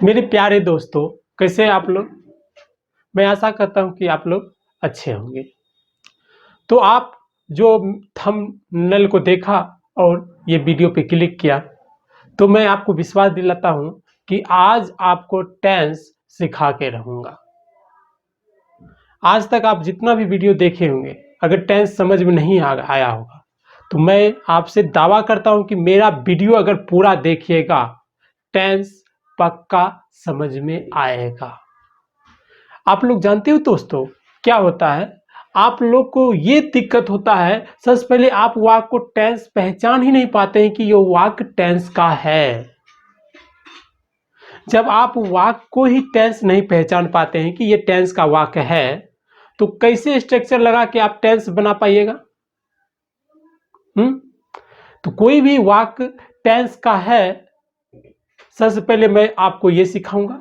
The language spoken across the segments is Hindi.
मेरे प्यारे दोस्तों, कैसे आप लोग। मैं आशा करता हूं कि आप लोग अच्छे होंगे। तो आप जो थंबनेल को देखा और ये वीडियो पे क्लिक किया, तो मैं आपको विश्वास दिलाता हूं कि आज आपको टेंस सिखा के रहूंगा। आज तक आप जितना भी वीडियो देखे होंगे, अगर टेंस समझ में नहीं आया होगा तो मैं आपसे दावा करता हूं कि मेरा वीडियो अगर पूरा देखिएगा, टेंस पक्का समझ में आएगा। आप लोग जानते हो दोस्तों, क्या होता है, आप लोग को ये दिक्कत होता है। सबसे पहले आप वाक्य को टेंस पहचान ही नहीं पाते हैं कि ये वाक्य टेंस का है। जब आप वाक्य को ही टेंस नहीं पहचान पाते हैं कि ये टेंस का वाक्य है, तो कैसे स्ट्रक्चर लगा के आप टेंस बना पाइएगा। तो कोई भी वाक्य टेंस का है, सबसे पहले मैं आपको ये सिखाऊंगा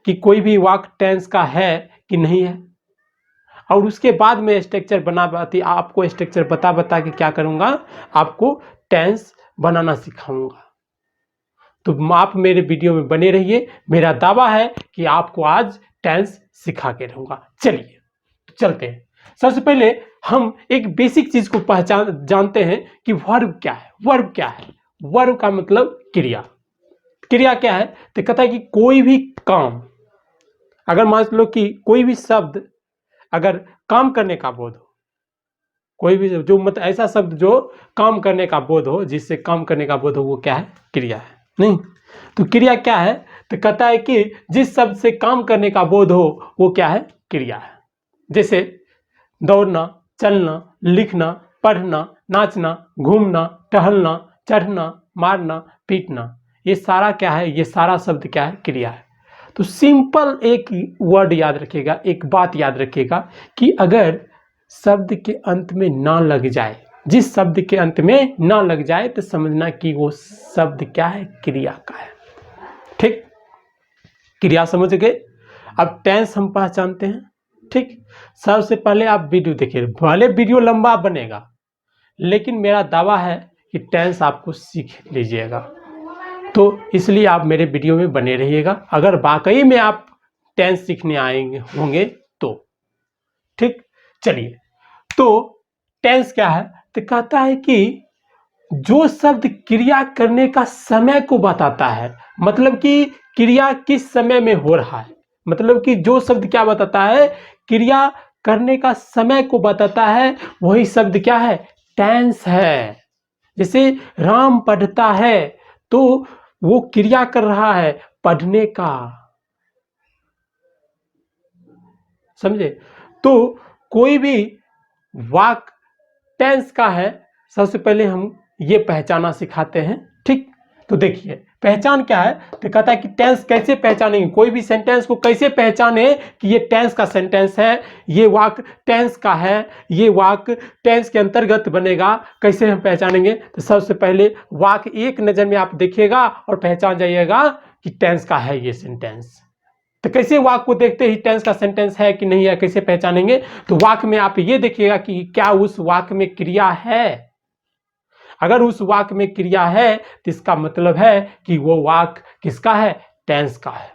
कि कोई भी वाक्य टेंस का है कि नहीं है, और उसके बाद मैं स्ट्रक्चर आपको स्ट्रक्चर बता के क्या करूंगा, आपको टेंस बनाना सिखाऊंगा। तो आप मेरे वीडियो में बने रहिए। मेरा दावा है कि आपको आज टेंस सिखा के रहूंगा। चलिए चलते हैं। सबसे पहले हम एक बेसिक चीज को जानते हैं कि वर्ब क्या है। वर्ब क्या है? वर्ब का मतलब क्रिया। क्रिया क्या है? तो कहता है कि कोई भी काम, अगर मान लो कि कोई भी शब्द अगर काम करने का बोध हो, कोई भी जो मतलब ऐसा शब्द जो काम करने का बोध हो, जिससे काम करने का बोध हो, वो क्या है? क्रिया है। नहीं तो क्रिया क्या है? तो कहता है कि जिस शब्द से काम करने का बोध हो वो क्या है? क्रिया है। जैसे दौड़ना, चलना, लिखना, पढ़ना, नाचना, घूमना, टहलना, चढ़ना, मारना, पीटना, ये सारा क्या है? ये सारा शब्द क्या है? क्रिया है। तो सिंपल एक वर्ड याद रखिएगा, एक बात याद रखिएगा कि अगर शब्द के अंत में ना लग जाए, जिस शब्द के अंत में ना लग जाए, तो समझना कि वो शब्द क्या है? क्रिया का है। ठीक, क्रिया समझ गए। अब टेंस हम पहचानते हैं। ठीक, सबसे पहले आप वीडियो देखिए। भले वीडियो लंबा बनेगा, लेकिन मेरा दावा है कि टेंस आपको सीख लीजिएगा। तो इसलिए आप मेरे वीडियो में बने रहिएगा, अगर वाकई में आप टेंस सीखने आएंगे होंगे तो। ठीक, चलिए। तो टेंस क्या है? तो कहता है कि जो शब्द क्रिया करने का समय को बताता है, मतलब कि क्रिया किस समय में हो रहा है, मतलब कि जो शब्द क्या बताता है? क्रिया करने का समय को बताता है, वही शब्द क्या है? टेंस है। जैसे राम पढ़ता है, तो वो क्रिया कर रहा है पढ़ने का, समझे? तो कोई भी वाक्य टेंस का है, सबसे पहले हम ये पहचाना सिखाते हैं। ठीक, तो देखिए पहचान क्या है। तो कहता है कि टेंस कैसे पहचानेंगे, कोई भी सेंटेंस को कैसे पहचाने कि ये टेंस का सेंटेंस है, ये वाक्य टेंस का है, ये वाक्य टेंस के अंतर्गत बनेगा, कैसे हम पहचानेंगे? तो सबसे पहले वाक्य एक नजर में आप देखिएगा और पहचान जाइएगा कि टेंस का है ये सेंटेंस। तो कैसे वाक्य को देखते ही टेंस का सेंटेंस है कि नहीं है कैसे पहचानेंगे? तो वाक्य में आप ये देखिएगा कि क्या उस वाक्य में क्रिया है। अगर उस वाक्य में क्रिया है तो इसका मतलब है कि वो वाक्य किसका है? टेंस का है।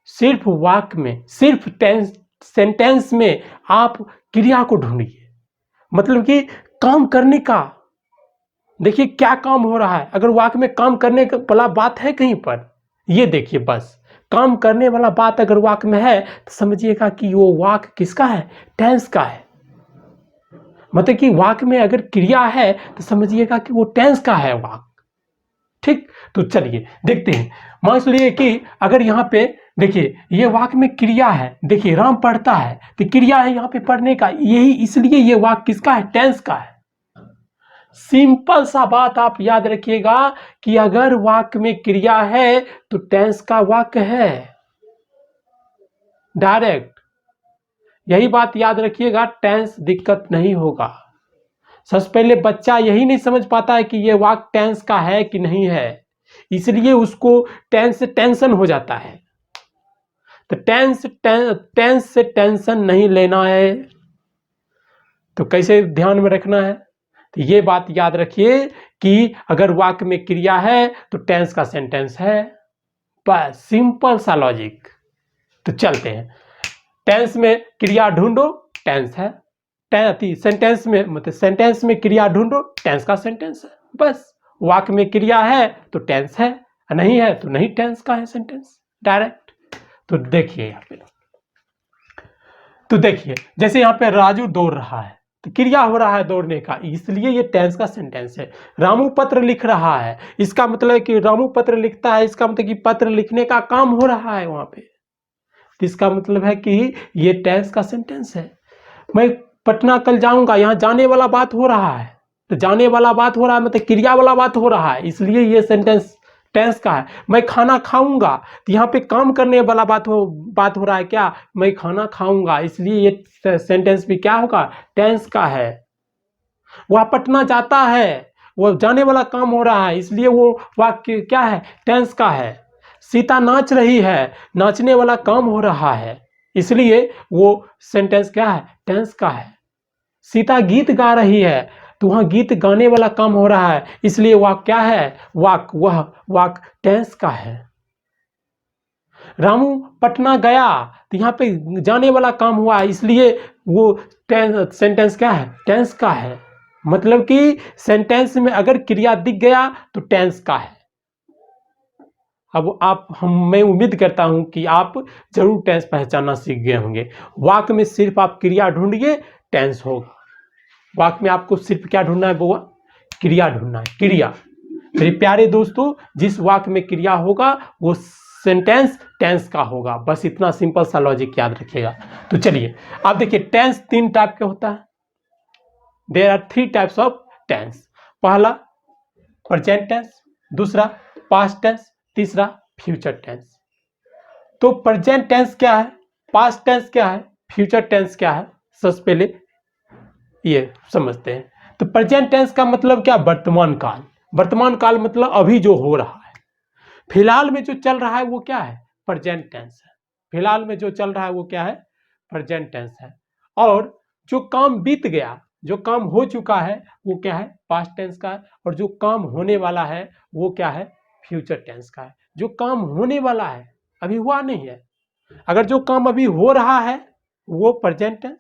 सिर्फ वाक्य में, सिर्फ टेंस सेंटेंस में आप क्रिया को ढूंढिए, मतलब कि काम करने का। देखिए क्या काम हो रहा है। अगर वाक्य में काम करने वाला बात है कहीं पर, ये देखिए, बस काम करने वाला बात अगर वाक्य में है तो समझिएगा कि वो वाक्य किसका है? टेंस का है। मतलब कि वाक्य में अगर क्रिया है तो समझिएगा कि वो टेंस का है वाक्य। ठीक, तो चलिए देखते हैं। मान लीजिए कि अगर यहाँ पे देखिए ये वाक्य में क्रिया है, देखिए राम पढ़ता है, तो क्रिया है यहाँ पे पढ़ने का, यही इसलिए ये वाक्य किसका है? टेंस का है। सिंपल सा बात आप याद रखिएगा कि अगर वाक्य में क्रिया है तो टेंस का वाक्य है, डायरेक्ट। यही बात याद रखिएगा, टेंस दिक्कत नहीं होगा। सबसे पहले बच्चा यही नहीं समझ पाता है कि ये वाक्य टेंस का है कि नहीं है, इसलिए उसको टेंस से टेंशन हो जाता है। तो टेंस से टेंशन नहीं लेना है। तो कैसे ध्यान में रखना है? तो ये बात याद रखिए कि अगर वाक्य में क्रिया है तो टेंस का सेंटेंस है, बस सिंपल सा लॉजिक। तो चलते हैं, टेंस में क्रिया ढूंढो, टेंस है। सेंटेंस में मतलब सेंटेंस में क्रिया ढूंढो, टेंस का सेंटेंस है। बस वाक्य में क्रिया है तो टेंस है, नहीं है तो नहीं टेंस का है सेंटेंस डायरेक्ट। तो देखिए यहाँ पे, तो देखिए जैसे यहाँ पे राजू दौड़ रहा है तो क्रिया हो रहा है दौड़ने का, इसलिए ये टेंस का सेंटेंस है। रामू पत्र लिख रहा है, इसका मतलब है कि रामू पत्र लिखता है, इसका मतलब कि पत्र लिखने का काम हो रहा है वहां पे, तो इसका मतलब है कि ये टेंस का सेंटेंस है। मैं पटना कल जाऊंगा, यहाँ जाने वाला बात हो रहा है, तो जाने वाला बात हो रहा है मतलब क्रिया वाला बात हो रहा है, इसलिए ये सेंटेंस टेंस का है। मैं खाना खाऊंगा, तो यहाँ पे काम करने वाला बात हो रहा है, क्या मैं खाना खाऊंगा, इसलिए ये सेंटेंस भी क्या होगा, टेंस का है। वह पटना जाता है, वो जाने वाला काम हो रहा है, इसलिए वो वाक्य क्या है, टेंस का है। सीता नाच रही है, नाचने वाला काम हो रहा है, इसलिए वो सेंटेंस क्या है, टेंस का है। सीता गीत गा रही है, तो वहां गीत गाने वाला काम हो रहा है, इसलिए वह क्या है, वह वाक टेंस का है। रामू पटना गया, तो यहाँ पे जाने वाला काम हुआ, इसलिए वो सेंटेंस क्या है, टेंस का है। मतलब कि सेंटेंस में अगर क्रिया दिख गया तो टेंस का है। अब मैं उम्मीद करता हूं कि आप जरूर टेंस पहचानना सीख गए होंगे। वाक्य में सिर्फ आप क्रिया ढूंढिए, टेंस होगा। वाक्य में आपको सिर्फ क्या ढूंढना है बुआ, क्रिया ढूंढना है, क्रिया। मेरे प्यारे दोस्तों, जिस वाक्य में क्रिया होगा वो सेंटेंस टेंस का होगा। बस इतना सिंपल सा लॉजिक याद रखिएगा। तो चलिए अब देखिए, टेंस 3 टाइप का होता है। There are 3 types of tense. पहला प्रेजेंट टेंस, दूसरा पास्ट टेंस, तीसरा फ्यूचर टेंस। तो प्रेजेंट टेंस क्या है, पास्ट टेंस क्या है, फ्यूचर टेंस क्या है, सबसे पहले ये समझते हैं। तो प्रेजेंट टेंस का मतलब क्या, वर्तमान काल। वर्तमान काल मतलब अभी जो हो रहा है, फिलहाल में जो चल रहा है वो क्या है, प्रेजेंट टेंस है। फिलहाल में जो चल रहा है वो क्या है, प्रेजेंट टेंस है। और जो काम बीत गया, जो काम हो चुका है वो क्या है, पास्ट टेंस का है। और जो काम होने वाला है वो क्या है, फ्यूचर टेंस का है। जो काम होने वाला है अभी हुआ नहीं है, अगर जो काम अभी हो रहा है वो प्रेजेंट टेंस,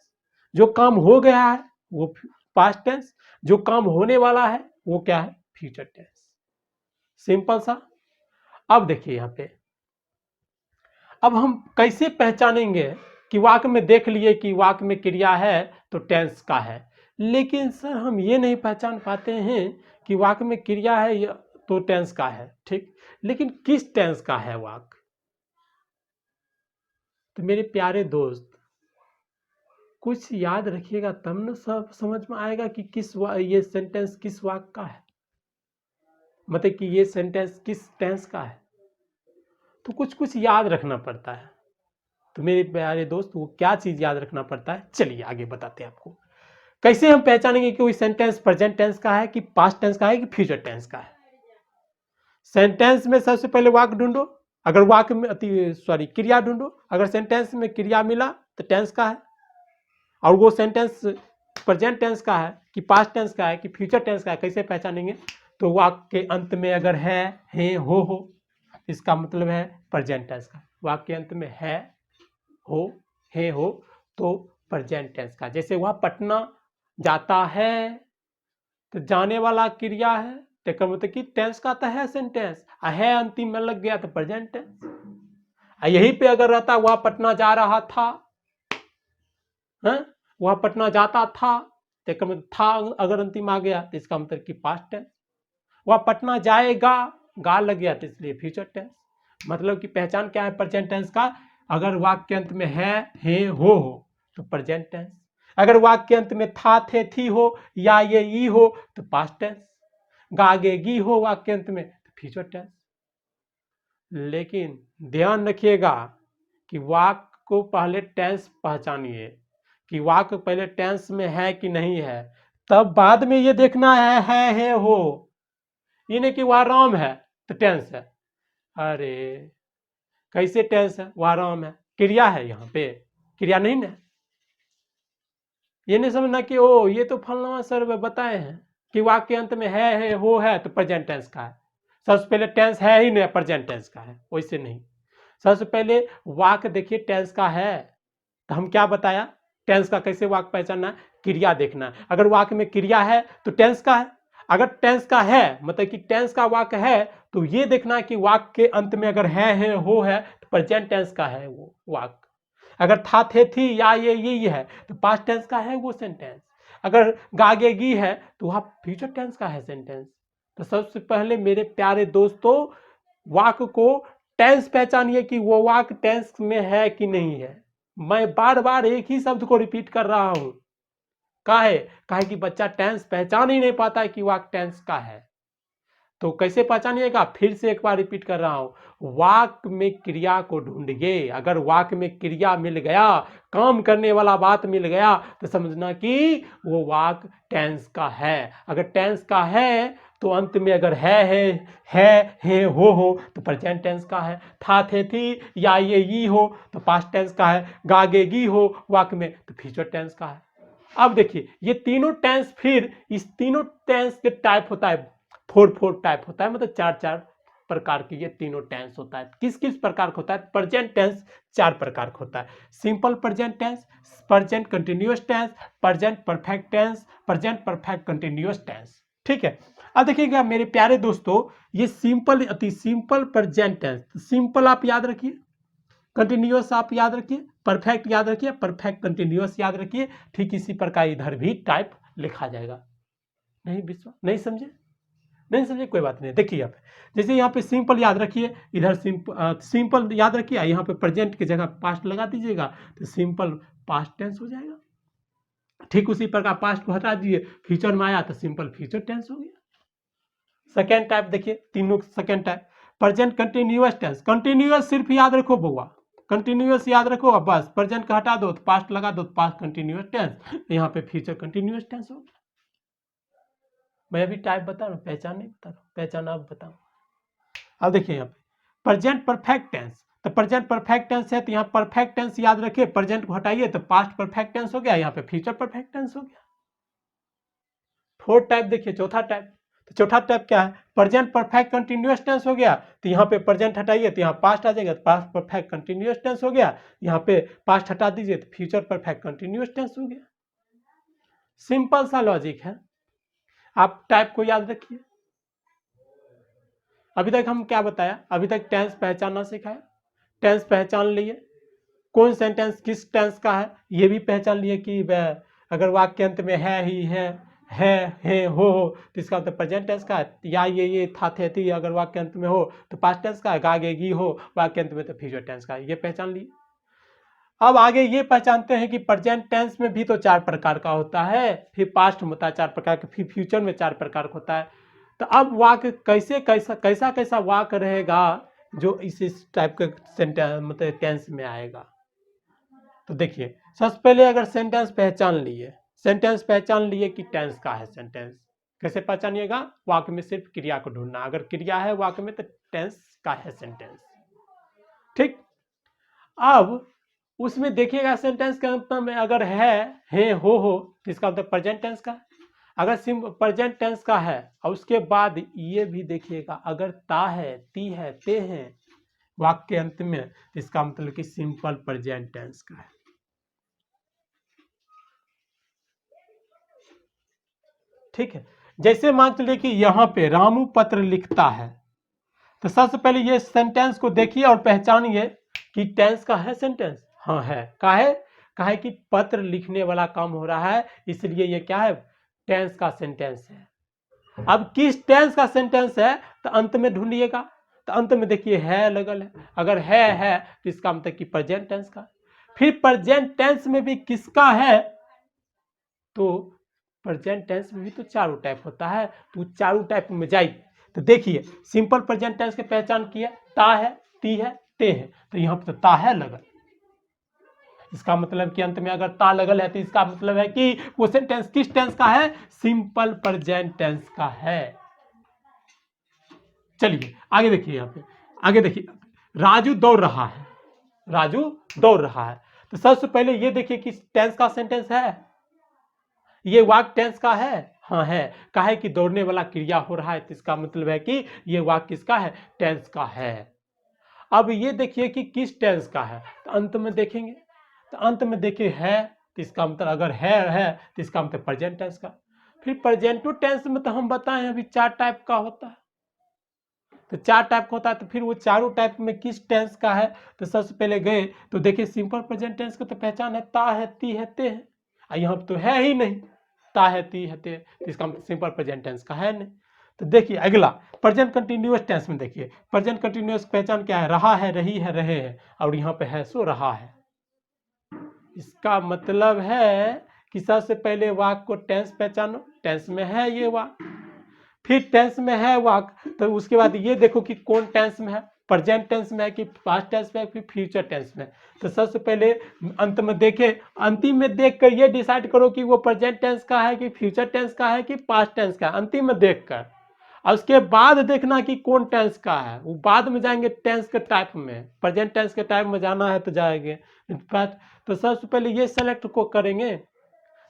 जो काम हो गया है वो पास्ट टेंस, जो काम होने वाला है वो क्या है, फ्यूचर टेंस। सिंपल सा। अब देखिए यहां पे, अब हम कैसे पहचानेंगे कि वाक्य में देख लिए कि वाक्य में क्रिया है तो टेंस का है, लेकिन सर हम ये नहीं पहचान पाते हैं कि वाक्य में क्रिया है तो टेंस का है, ठीक, लेकिन किस टेंस का है वाक्य। तो मेरे प्यारे दोस्त, कुछ याद रखिएगा तब न सब समझ में आएगा कि ये सेंटेंस किस वाक्य का है, मतलब कि ये सेंटेंस किस टेंस का है। तो कुछ याद रखना पड़ता है। तो मेरे प्यारे दोस्त, वो क्या चीज याद रखना पड़ता है, चलिए आगे बताते हैं आपको। कैसे हम पहचानेंगे कि कोई सेंटेंस प्रेजेंट टेंस का है कि पास्ट टेंस का है कि फ्यूचर टेंस का है। सेंटेंस में सबसे पहले वाक्य ढूंढो, अगर वाक्य में क्रिया ढूंढो, अगर सेंटेंस में क्रिया मिला तो टेंस का है, और वो सेंटेंस प्रेजेंट टेंस का है कि पास्ट टेंस का है कि फ्यूचर टेंस का है, कैसे पहचानेंगे। तो वाक्य के अंत में अगर है हो, इसका मतलब है प्रेजेंट टेंस का। वाक्य के अंत में है हो तो प्रेजेंट टेंस का। जैसे वह पटना जाता है, तो जाने वाला क्रिया है, तो मतलब कि टेंस का तो है सेंटेंस, है अंतिम में लग गया तो प्रेजेंट टेंस। यहीं पे अगर रहता वह पटना जा रहा था, वह पटना जाता था, तो मतलब था अगर अंतिम आ गया तो इसका मतलब कि पास्ट टेंस। वह पटना जाएगा, गा लग गया तो इसलिए फ्यूचर टेंस। मतलब कि पहचान क्या है प्रेजेंट टेंस का, अगर वाक्य के अंत में है हो तो प्रेजेंट टेंस, अगर वाक्य के अंत में था थे थी हो या ये ई हो तो पास्ट टेंस, गागेगी हो वाक्य के अंत में तो फ्यूचर टेंस। लेकिन ध्यान रखिएगा कि वाक्य को पहले टेंस पहचानिए कि वाक्य पहले टेंस में है कि नहीं है, तब बाद में ये देखना है हो। ये नहीं कि वह राम है तो टेंस है, अरे कैसे टेंस है, वह राम है, क्रिया है, यहाँ पे क्रिया नहीं ना। ये नहीं समझना कि ओ ये तो फलना सर बताए हैं कि वाक्य के अंत में है हो है तो प्रेजेंट टेंस का है, सबसे पहले टेंस है ही नहीं, प्रेजेंट टेंस का है, वैसे नहीं। सबसे पहले वाक देखिए टेंस का है, तो हम क्या बताया, टेंस का कैसे वाक पहचानना, क्रिया देखना है। अगर वाक में क्रिया है तो टेंस का है, अगर टेंस का है मतलब कि टेंस का वाक है, तो ये देखना है कि वाक के अंत में अगर है हो है तो प्रेजेंट टेंस का है वो वाक। अगर था थे थी या ये है तो पास्ट टेंस का है वो सेंटेंस। अगर गागेगी है तो वह फ्यूचर टेंस का है सेंटेंस। तो सबसे पहले मेरे प्यारे दोस्तों, वाक को टेंस पहचानिए कि वो वाक टेंस में है कि नहीं है। मैं बार बार एक ही शब्द को रिपीट कर रहा हूं, काहे कि बच्चा टेंस पहचान ही नहीं पाता है कि वाक टेंस का है। तो कैसे पहचानिएगा, फिर से एक बार रिपीट कर रहा हूं, वाक में क्रिया को ढूंढिए। अगर वाक में क्रिया मिल गया, काम करने वाला बात मिल गया, तो समझना कि वो वाक टेंस का है। अगर टेंस का है तो अंत में अगर है हो तो प्रेजेंट टेंस का है। था थे थी या ये हो तो पास्ट टेंस का है। गागेगी हो वाक में तो फ्यूचर टेंस का है। अब देखिए ये तीनों टेंस, फिर इस तीनों टेंस के टाइप होता है, फोर टाइप होता है, मतलब चार प्रकार के ये तीनों टेंस होता है। किस किस प्रकार का होता है, प्रेजेंट टेंस 4 प्रकार का होता है। Simple present tense, present continuous tense, present perfect tense, present perfect continuous tense. ठीक है, अब देखिएगा मेरे प्यारे दोस्तों, ये सिंपल अति सिंपल प्रेजेंट टेंस, सिंपल आप याद रखिए, कंटिन्यूअस आप याद रखिए, परफेक्ट याद रखिए, परफेक्ट कंटिन्यूअस याद रखिए। ठीक इसी प्रकार इधर भी टाइप लिखा जाएगा। नहीं विश्वास, नहीं समझे कोई बात नहीं। देखिए यहाँ पे, जैसे यहाँ पे सिंपल याद रखिए, इधर सिंपल याद रखिए, यहाँ पे प्रेजेंट की जगह पास्ट लगा दीजिएगा तो सिंपल पास्ट टेंस हो जाएगा। ठीक उसी प्रकार पास्ट को हटा दीजिए, फ्यूचर में आया तो सिंपल फ्यूचर टेंस हो गया। सेकेंड टाइप देखिए, तीनों second type, present continuous tense. Continuous सिर्फ याद रखो बउआ, कंटिन्यूअस याद रखो, अब बस प्रेजेंट का हटा दो तो पास्ट लगा दो, पास्ट कंटिन्यूअस टेंस, यहाँ पे फ्यूचर कंटिन्यूअस टेंस हो गया। मैं अभी टाइप बता रहा हूँ, पहचान नहीं बता रहा हूँ, पहचान अब बताऊँ। अब देखिए यहाँ पे प्रेजेंट परफेक्ट टेंस, तो प्रेजेंट परफेक्ट टेंस है तो यहाँ परफेक्ट टेंस याद रखिए, प्रेजेंट को हटाइए तो पास्ट परफेक्ट टेंस हो गया, यहाँ पे फ्यूचर परफेक्ट टेंस हो गया। फोर्थ टाइप देखिए, चौथा टाइप, तो चौथा टाइप क्या है, प्रेजेंट परफेक्ट कंटिन्यूअस टेंस हो गया, तो यहाँ पे प्रेजेंट हटाइए तो यहाँ पास्ट आ जाएगा, पास्ट परफेक्ट कंटिन्यूअस टेंस हो गया, यहाँ पे पास्ट हटा दीजिए तो फ्यूचर परफेक्ट कंटिन्यूअस टेंस हो गया। सिंपल सा लॉजिक है, आप टाइप को याद रखिए। अभी तक हम क्या बताया, अभी तक टेंस पहचानना सिखाया, टेंस पहचान लिए, कौन सेंटेंस किस टेंस का है ये भी पहचान लिए कि अगर वाक्य अंत में है ही है हो तो इसका मतलब प्रेजेंट टेंस का है, या ये था थे थी अगर वाक्य अंत में हो तो पास्ट टेंस का है, गागेगी हो वाक्य अंत में तो फ्यूचर टेंस का है, ये पहचान लिए। अब आगे ये पहचानते हैं कि प्रेजेंट टेंस में भी तो 4 प्रकार का होता है, फिर पास्ट में होता है 4 प्रकार का, फिर फ्यूचर में 4 प्रकार का होता है। तो अब वाक्य कैसा वाक्य रहेगा जो इस टाइप के सेंटेंस मतलब टेंस में आएगा। तो देखिए सबसे पहले अगर सेंटेंस पहचान लिए कि टेंस का है सेंटेंस, कैसे पहचानिएगा, वाक्य में सिर्फ क्रिया को ढूंढना, अगर क्रिया है वाक्य में तो टेंस का है सेंटेंस। ठीक, अब उसमें देखिएगा सेंटेंस के अंत में अगर है हो तो इसका मतलब प्रेजेंट टेंस का है। अगर प्रेजेंट टेंस का है और उसके बाद ये भी देखिएगा अगर ता है ती है ते हैं वाक्य के अंत में तो इसका मतलब कि सिंपल प्रेजेंट टेंस का है। ठीक है, जैसे मान चलिए कि यहाँ पे रामू पत्र लिखता है, तो सबसे पहले ये सेंटेंस को देखिए और पहचानिए कि टेंस का है सेंटेंस, हाँ है, काहे कि पत्र लिखने वाला काम हो रहा है, इसलिए ये क्या है, टेंस का सेंटेंस है। अब किस टेंस का सेंटेंस है तो अंत में ढूंढिएगा, तो अंत में देखिए है लगल है, अगर है तो इसका मतलब कि प्रेजेंट टेंस का। फिर प्रेजेंट टेंस में भी किसका है, तो प्रेजेंट टेंस में भी तो 4 टाइप होता है, तो 4 टाइप में जाइए। तो देखिए सिंपल प्रेजेंट टेंस की पहचान किया, ता है ती है ते है, तो यहाँ पर तो ता है लगल, इसका मतलब कि अंत में अगर ता लगल है तो इसका मतलब है कि वो सेंटेंस किस टेंस का है, सिंपल प्रेजेंट टेंस का है। चलिए आगे देखिए, यहाँ पे आगे देखिए, राजू दौड़ रहा है, तो सबसे पहले ये देखिए कि टेंस का सेंटेंस है, ये वाक्य टेंस का है, हाँ है। काहे कि दौड़ने वाला क्रिया हो रहा है, तो इसका मतलब है कि ये वाक्य किसका है, टेंस का है। अब ये देखिए कि किस टेंस का है, तो अंत में देखेंगे। तो अंत में देखिए है, तो इसका मतलब अगर है तो इसका मतलब प्रेजेंट टेंस का। फिर प्रेजेंटिव टेंस में तो हम बताएं अभी 4 टाइप का होता है। तो 4 टाइप का होता है, तो फिर वो चारों टाइप में किस टेंस का है, तो सबसे पहले गए तो देखिए सिंपल प्रेजेंट टेंस का तो पहचान है, ता है, ती है, ते है। यहाँ तो है ही नहीं, ता है, ती है, ते, तो इसका मतलब सिंपल प्रेजेंट टेंस का है नहीं। तो देखिए अगला प्रेजेंट कंटिन्यूअस टेंस में देखिए प्रेजेंट कंटिन्यूअस पहचान क्या है, रहा है, रही है, रहे हैं, और यहाँ पे है सो रहा है। इसका मतलब है कि सबसे पहले वाक्य को टेंस पहचानो, टेंस में है ये वाक्य, फिर टेंस में है वाक्य, तो उसके बाद ये देखो कि कौन टेंस में है, प्रेजेंट टेंस में है कि पास्ट टेंस में है कि फ्यूचर टेंस में। तो सबसे पहले अंत में देखे, अंतिम में देख कर ये डिसाइड करो कि वो प्रेजेंट टेंस का है कि फ्यूचर टेंस का है कि पास्ट टेंस का है, अंतिम में देख कर। और उसके बाद देखना कि कौन टेंस का है, वो बाद में जाएंगे टेंस के टाइप में, प्रेजेंट टेंस के टाइप में जाना है तो जाएंगे। तो सबसे पहले ये सेलेक्ट को करेंगे,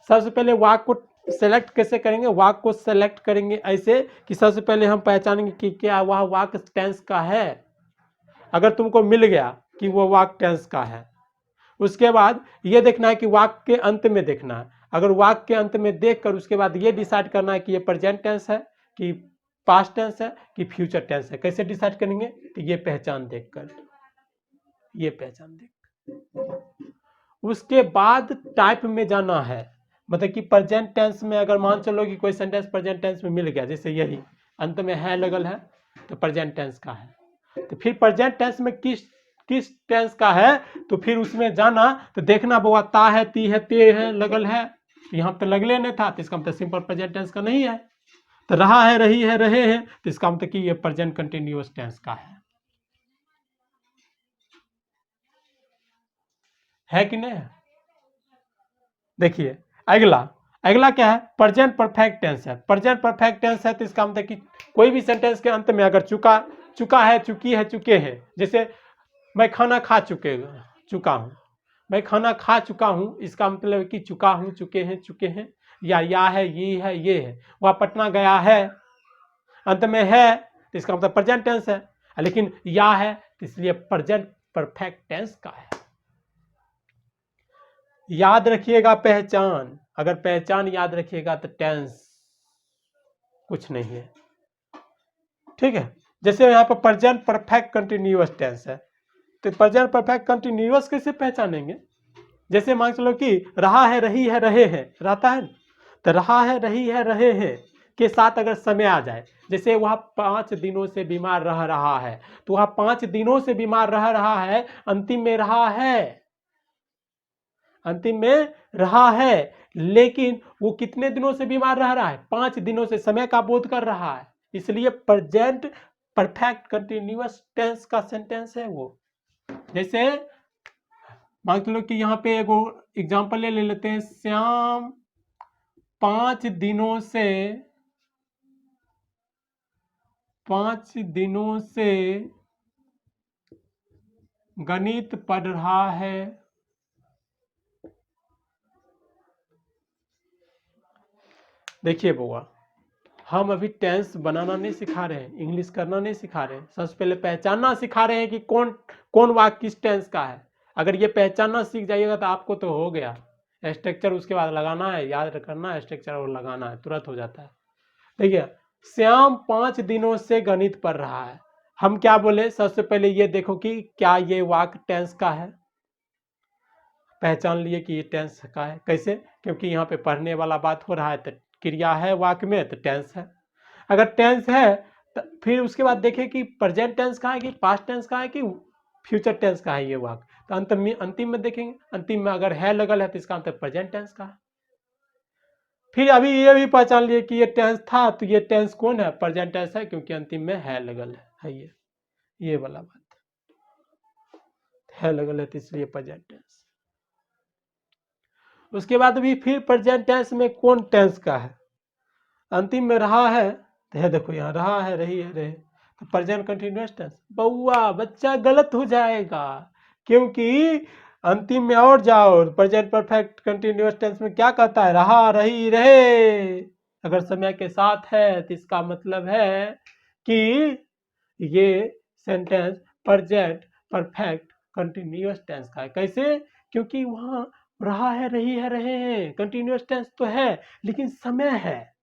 सबसे पहले वाक्य को सेलेक्ट कैसे करेंगे, वाक्य को सेलेक्ट करेंगे ऐसे कि सबसे पहले हम पहचानेंगे कि क्या वह वाक्य टेंस का है। अगर तुमको मिल गया कि वो वाक्य टेंस का है, उसके बाद ये देखना है कि वाक्य के अंत में देखना है। अगर वाक्य के अंत में देखकर उसके बाद ये डिसाइड करना है कि ये प्रेजेंट टेंस है कि पास्ट टेंस है कि फ्यूचर टेंस है। कैसे डिसाइड करेंगे, तो ये पहचान देखकर, ये पहचान देख, उसके बाद टाइप में जाना है। मतलब कि प्रेजेंट टेंस में अगर मान चलो कि कोई सेंटेंस प्रेजेंट टेंस में मिल गया, जैसे यही अंत में है लगल है तो प्रेजेंट टेंस का है, तो फिर प्रेजेंट टेंस में किस किस टेंस का है, तो फिर उसमें जाना तो देखना बाबा ता है, ती है, ते है, लगल है, यहाँ पे लगले नहीं था तो इसका मतलब सिंपल प्रेजेंट टेंस का नहीं है। तो रहा है, रही है, रहे हैं, तो इसका मतलब कि ये प्रेजेंट कंटिन्यूअस टेंस का है कि नहीं है। देखिए अगला, अगला क्या है, प्रेजेंट परफेक्ट टेंस है। प्रेजेंट परफेक्ट टेंस है तो इसका मतलब कि कोई भी सेंटेंस के अंत में अगर चुका है, चुकी है, चुके हैं, जैसे मैं खाना खा चुका हूँ, मैं खाना खा चुका हूँ, इसका मतलब कि चुका हूँ, चुके हैं, या है, ये है। वह पटना गया है, अंत में है तो इसका मतलब प्रेजेंट टेंस है, लेकिन या है तो इसलिए प्रेजेंट परफेक्ट टेंस का है। याद रखिएगा पहचान, अगर पहचान याद रखिएगा तो टेंस कुछ नहीं है, ठीक है। जैसे यहाँ पर प्रेजेंट परफेक्ट कंटिन्यूअस टेंस है, तो प्रेजेंट परफेक्ट कंटिन्यूअस कैसे पहचानेंगे, जैसे मान चलो कि रहा है, रही है, रहे हैं, रहता है, तो रहा है, रही है, रहे हैं के साथ अगर समय आ जाए, जैसे वह 5 दिनों से बीमार रह रहा है, तो वह 5 दिनों से बीमार रह रहा है, अंतिम में रहा है, अंतिम में रहा है, लेकिन वो कितने दिनों से बीमार रह रहा है, 5 दिनों से, समय का बोध कर रहा है, इसलिए प्रेजेंट परफेक्ट कंटिन्यूअस टेंस का सेंटेंस है वो। जैसे मान लो कि यहाँ पे एगो एग्जांपल ले लेते हैं, श्याम 5 दिनों से 5 दिनों से गणित पढ़ रहा है। देखिए बुआ, हम अभी टेंस बनाना नहीं सिखा रहे हैं, इंग्लिश करना नहीं सिखा रहे हैं, सबसे पहले पहचानना सिखा रहे हैं कि कौन कौन वाक्य किस टेंस का है। अगर ये पहचानना सीख जाइएगा तो आपको तो हो गया, स्ट्रक्चर उसके बाद लगाना है, याद करना है, स्ट्रक्चर और लगाना है, तुरंत हो जाता है। देखिए श्याम 5 दिनों से गणित पढ़ रहा है, हम क्या बोले, सबसे पहले ये देखो कि क्या ये वाक्य टेंस का है, पहचान लिए कि ये टेंस का है। कैसे, क्योंकि यहाँ पे पढ़ने वाला बात हो रहा है तो क्रिया है वाक्य में तो टेंस है। अगर टेंस है तो फिर उसके बाद देखें कि प्रेजेंट टेंस का है कि पास्ट टेंस का है कि फ्यूचर टेंस का है ये वाक्य, तो अंतिम में देखेंगे, अंतिम में अगर है लगल है तो इसका मतलब प्रेजेंट टेंस का है। फिर अभी ये भी पहचान लिए कि ये टेंस था, तो ये टेंस कौन है, प्रेजेंट टेंस है, क्योंकि अंतिम में है लगल है, ये वाला बात है लगल है तो इसलिए प्रेजेंट टेंस। उसके बाद भी फिर प्रेजेंट टेंस में कौन टेंस का है, अंतिम में रहा है, तो है देखो यहाँ रहा है, रही है, रहे, तो प्रेजेंट कंटिन्यूअस टेंस। बउआ बच्चा गलत हो जाएगा, क्योंकि अंतिम में और जाओ, प्रेजेंट परफेक्ट कंटिन्यूअस टेंस में क्या कहता है, रहा, रही, रहे, अगर समय के साथ है तो इसका मतलब है कि ये sentence present perfect continuous tense का है। कैसे? क्योंकि वहां रहा है, रही है, रहे हैं, कंटिन्यूअस टेंस तो है लेकिन समय है,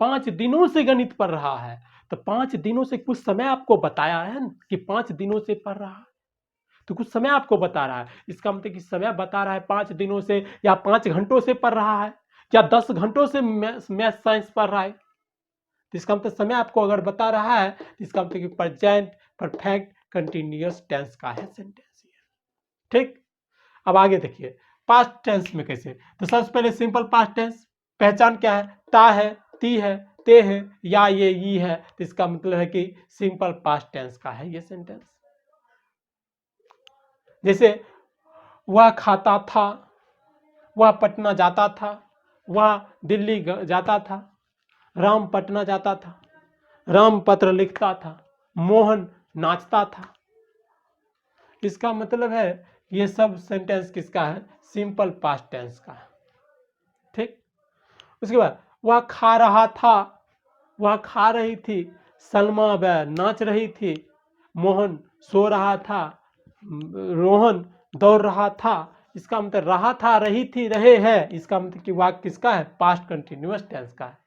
5 दिनों से गणित पढ़ रहा है, तो 5 दिनों से कुछ समय आपको बताया है न, कि 5 दिनों से पढ़ रहा है, तो कुछ समय आपको बता रहा है। इसका मतलब कि समय बता रहा है 5 दिनों से, या 5 घंटों से पढ़ रहा है, या 10 घंटों से मैथ साइंस पढ़ रहा है, तो इसका मतलब समय आपको अगर बता रहा है तो इसका मतलब कि प्रेजेंट परफेक्ट कंटिन्यूअस टेंस का है सेंटेंस। ठीक, अब आगे देखिए पास्ट टेंस में कैसे। तो सबसे पहले सिंपल पास्ट टेंस पहचान क्या है? ता है, ती है, ते है, या ये ई है, तो इसका मतलब है कि सिंपल पास्ट टेंस का है ये सेंटेंस। जैसे वह खाता था, वह पटना जाता था, वह दिल्ली जाता था, राम पटना जाता था, राम पत्र लिखता था, मोहन नाचता था। इसका मतलब है ये सब सेंटेंस किसका है? सिंपल पास्ट टेंस का है। ठीक, उसके बाद वह खा रहा था, वह खा रही थी, सलमा वह नाच रही थी, मोहन सो रहा था, रोहन दौड़ रहा था। इसका मतलब रहा था, रही थी, रहे हैं, इसका मतलब कि वाक्य किसका है? पास्ट कंटिन्यूअस टेंस का है।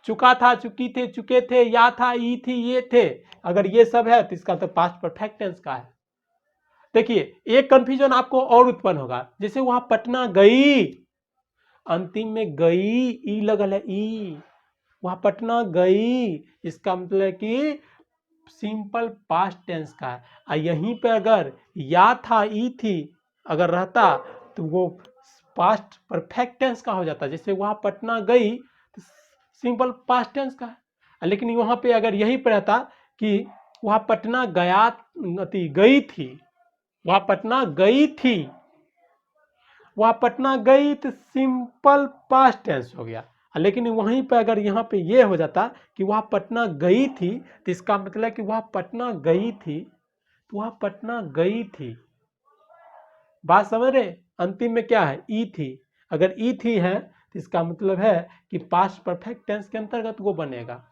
चुका था, चुकी थे, चुके थे, या था, ई थी, ये थे, अगर ये सब है तो इसका तो पास्ट परफेक्ट टेंस का है। देखिए एक कंफ्यूजन आपको और उत्पन्न होगा, जैसे वहां पटना गई, अंतिम में गई ई लगल है, ई, वहां पटना गई, इसका मतलब कि सिंपल पास्ट टेंस का है। और यहीं पे अगर या था, ई थी अगर रहता तो वो पास्ट परफेक्ट टेंस का हो जाता, जैसे वहां पटना गई तो सिंपल पास्ट टेंस का है। लेकिन वहां पे अगर यही पे रहता कि वहां पटना गया गई थी, वहां पटना गई थी, वहां पटना गई, तो सिंपल पास्ट टेंस हो गया। लेकिन वहीं पे अगर यहाँ पे ये हो जाता कि वह पटना गई थी, तो इसका मतलब कि वह पटना गई थी, तो वह पटना गई थी। बात समझ रहे? अंतिम में क्या है? ई थी। अगर ई थी है तो इसका मतलब है कि पास्ट परफेक्ट टेंस के अंतर्गत वो बनेगा।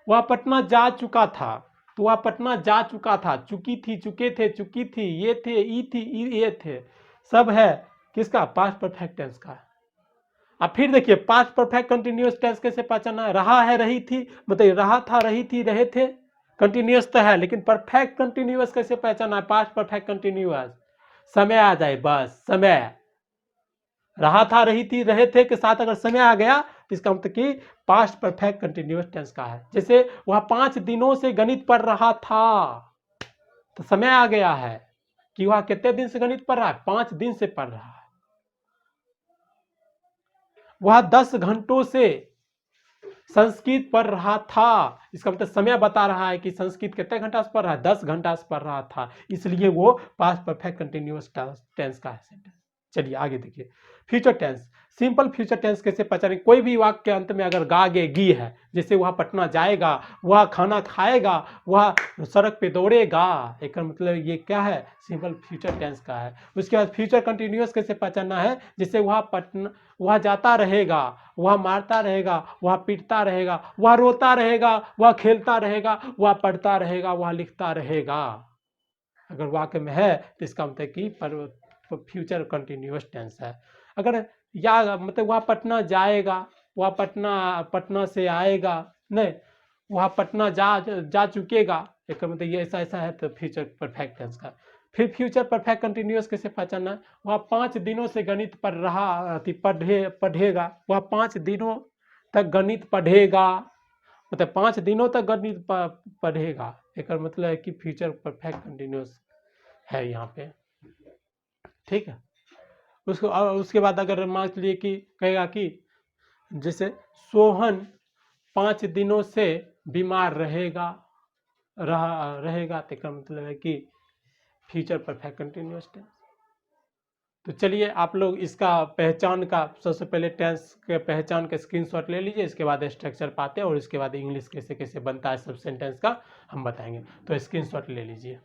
वह पटना जा चुका था, तो वह पटना जा चुका था, चुकी थी, चुके थे, चुकी थी, ये थे, ई थी, ये थे, सब है किसका? पास्ट परफेक्ट टेंस का। अब फिर देखिए पास्ट परफेक्ट कंटिन्यूअस टेंस कैसे पहचानना है? रहा है, रही थी, मतलब रहा था, रही थी, रहे थे, कंटिन्यूअस तो है, लेकिन परफेक्ट कंटिन्यूअस कैसे पहचानना है? पास्ट परफेक्ट कंटिन्यूअस समय आ जाए, बस समय, रहा था, रही थी, रहे थे के साथ अगर समय आ गया तो इसका मतलब कि पास्ट परफेक्ट कंटिन्यूअस टेंस का है। जैसे वह 5 दिनों से गणित पढ़ रहा था, तो समय आ गया है कि वह कितने दिन से गणित पढ़ रहा है? 5 दिन से पढ़ रहा है। वह 10 घंटों से संस्कृत पढ़ रहा था, इसका मतलब समय बता रहा है कि संस्कृत कितने घंटा से पढ़ रहा है? 10 घंटा से पढ़ रहा था, इसलिए वो पास्ट परफेक्ट कंटिन्यूअस टेंस का है सेंटेंस। चलिए आगे देखिए future tense. Simple future tense कैसे पहचाने? कोई भी वाक्य के अंत में अगर गा गे गी है, जैसे वह पटना जाएगा, वह खाना खाएगा, वह सड़क पे दौड़ेगा, एक मतलब ये क्या है? सिंपल फ्यूचर टेंस का है। उसके बाद फ्यूचर कंटिन्यूअस कैसे पहचानना है? जैसे वह पटना, वह जाता रहेगा, वह मारता रहेगा, वह पीटता रहेगा, वह रोता रहेगा, वह खेलता रहेगा, वह पढ़ता रहेगा, वह लिखता रहेगा। अगर वाक्य में है तो इसका मतलब कि फ्यूचर कंटिन्यूअस टेंस है। अगर या मतलब वह पटना जाएगा, वह पटना से आएगा, नहीं, वह पटना जा चुकेगा, एक मतलब ये ऐसा ऐसा है तो फ्यूचर परफेक्ट टेंस का। फिर फ्यूचर परफेक्ट कंटिन्यूअस कैसे पहचानना है? वह 5 दिनों से गणित पढ़ रहा पढ़ेगा, वह 5 दिनों तक गणित पढ़ेगा, मतलब 5 दिनों तक गणित पढ़ेगा, एक मतलब है कि फ्यूचर परफेक्ट कंटिन्यूअस है यहाँ पे। ठीक है, उसके बाद अगर मान लीजिए कि कहेगा कि जैसे सोहन 5 दिनों से बीमार रहेगा, रहेगा, तो इसका मतलब है कि फ्यूचर परफेक्ट कंटिन्यूअस टेंस। तो चलिए आप लोग इसका पहचान का सबसे पहले टेंस के पहचान का स्क्रीनशॉट ले लीजिए, इसके बाद स्ट्रक्चर पाते हैं और इसके बाद इंग्लिश कैसे कैसे बनता है सब सेंटेंस का हम बताएंगे। तो स्क्रीनशॉट ले लीजिए।